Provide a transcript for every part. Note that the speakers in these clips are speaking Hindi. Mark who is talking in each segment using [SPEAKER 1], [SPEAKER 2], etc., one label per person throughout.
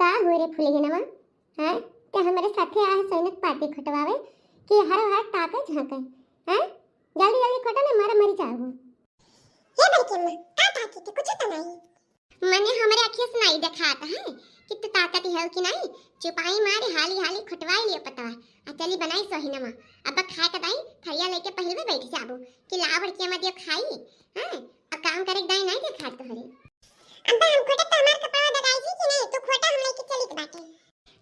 [SPEAKER 1] का हो रे फुलगनवा हैं ते हमारे साथे आ सैनिक पार्टी खटवावे कि हर हर ताके झाके हैं जल्दी जल्दी खटो ने मारा मरी जाओ हे बड़की अम्मा का ताके के कुछ तो नहीं मने हमरे अखिया सुनाई दिखाता है कि तू ताकत है कि नहीं चुपाई मारे हाली हाली खटवाई लियो पतवा आ चली बनाई सोहिनमा अब खाए के दाई थरिया लेके पहले बैठ जाबो कि ला बड़की अम्मा दियो खाई हैं अब काम करे दाई नहीं देखा तो हरे अब्बा हम खोटा तो हमार कपड़ा दगाई छी कि नहीं तो खोटा हम लेके चली बाटे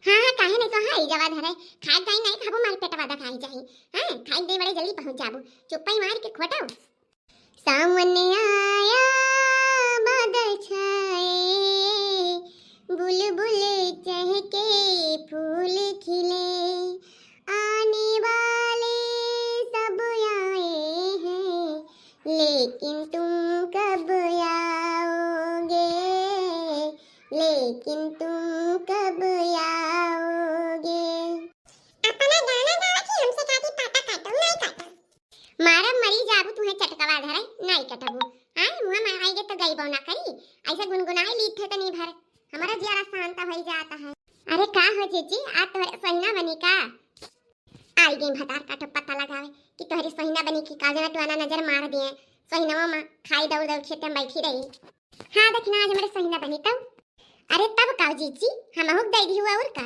[SPEAKER 1] हां काहे नहीं तो हां ई जवा धरे खाए दाई नहीं खाबो मार पेटवा दगाई जाई हैं खाई दे बड़े जल्दी पहुंच जाबो चुपाई मार के खोटा सामने आया बादल छाए बुलबुल चहके फूल खिले आने वाले सब आए हैं लेकिन तुम कब आओगे लेकिन तुम कब आओगे अपना गाना गावा कि हमसे काटी पाता काटो नहीं काटो मारा मरी जाबू तुम्हें चटकवा धरे नहीं कटबू हां मुंह माराएंगे तो गई बौना करी ऐसा गुनगुनाई लीथे तो नहीं भर हमारा जरा शांत हो जाता है अरे का हो जीजी आ तोहरे सहीना बनी का आई गेम भतार काटो पता लगावे कि तोहरे सहीना बनी की काजना टुआना नजर मार दिए सहीनवा में खाई दौड़ दौड़ खेत में बैठी रही हां देखना आज हमारे सहीना बनी तब अरे तब का जीजी हम हुक दई दी हुआ और का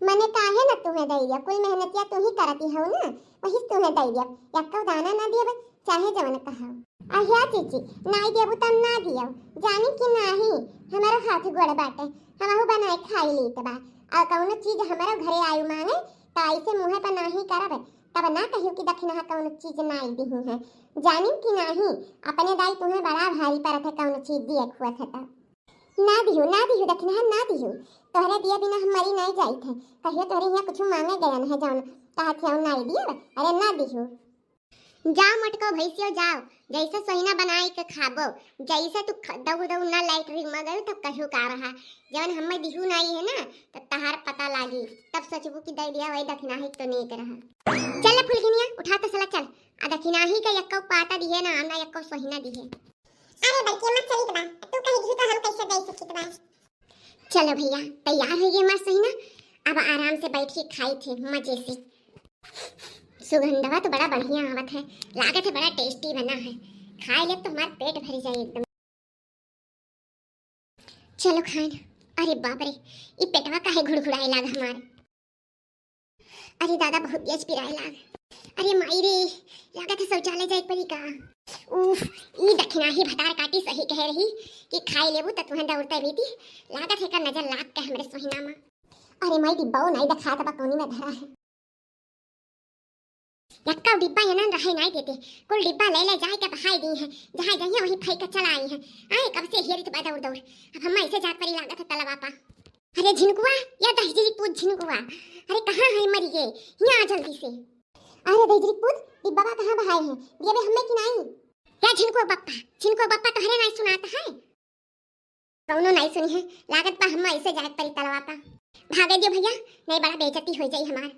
[SPEAKER 1] मने काहे न तुम्हें दई दिया कुल मेहनतिया तू ही करती हो ना वही तुम्हें दई दिया यक्का दाना ना दिए चाहे जवन कहा आया जीजी नाई देबू तब ना दियो जानी कि नाही हमारा हाथ गोड़ बाटे हमहु बनाए खाई ली तबा आ कौनो चीज हमारा घरे आयु मांगे त ऐसे मुंह पर नाही करब तब ना कहियो कि दखिना कौनो चीज नाई दिहु है जानी कि नाही अपने दाई तुम्हें बड़ा भारी परत है कौनो चीज दिए खुआ था ना दिहु दखिना ना दिहु तोहरे दिए बिना हम मरी नहीं जाई थे कहियो तोहरे यहाँ कुछ मांगे गया है जौन कहा थे नाई दिए अरे ना दिहु जाओ मटको भैसियो जाओ जैसे सहीना बनाई के खाबो जैसे तू दऊ दऊ ना लैटरिन में गयो तब कहियो का रहा जवन हमें दिहु नहीं है ना तो तहार पता लागी तब सोचबू कि दे दिया वही दखिना ही तो नहीं रहा चल फुलगिनिया उठा तो सला चल आ दखिना ही का यक्का पाता दिए ना आना यक्का सहीना दिए अरे बल्कि मत चली बा तू कहीं दिहु तो हम कैसे दे सकत बा चलो भैया तैयार हो गए मस्त सहीना अब आराम से बैठ के खाई थे मजे से सुगंधवा तो बड़ा बढ़िया आवत है लागत है बड़ा टेस्टी बना है खाए ले तो हमारा पेट भर जाए एकदम चलो खाए अरे बाप रे ये पेटवा काहे घुड़घुड़ाए लाग हमार अरे दादा बहुत तेज पिराए लाग अरे माई रे लागत है शौचालय जाए पड़ी का उफ ई दखिना ही भतार काटी सही कह रही कि खाए लेबू त तुहे दौड़ते बीती लागत है का नजर लाग के हमरे सोहिना में अरे माई डिब्बा नहीं दिखा तब कोनी में धरा है यक्का डिब्बा ये ना रहे नहीं देते कुल डिब्बा ले ले जाए के बहाई दी है जहां जहिया वही फेंक के चला आई है आए कब से हेरी तो दौड़ दौड़ अब हम ऐसे जात परी लागत है तलवा पा अरे झिनकुआ या दहजरी पूत झिनकुआ अरे कहां है मरी गे यहां जल्दी से अरे दहजरी पूत डिब्बा कहां बहाई है ये भी हमें कि नहीं क्या झिनकुआ बप्पा तोहरे नहीं सुनाता है कौनो नहीं सुनी है लागत पा हम ऐसे जात परी तलवा पा भागे दियो भैया नहीं बड़ा बेइज्जती हो जाई हमार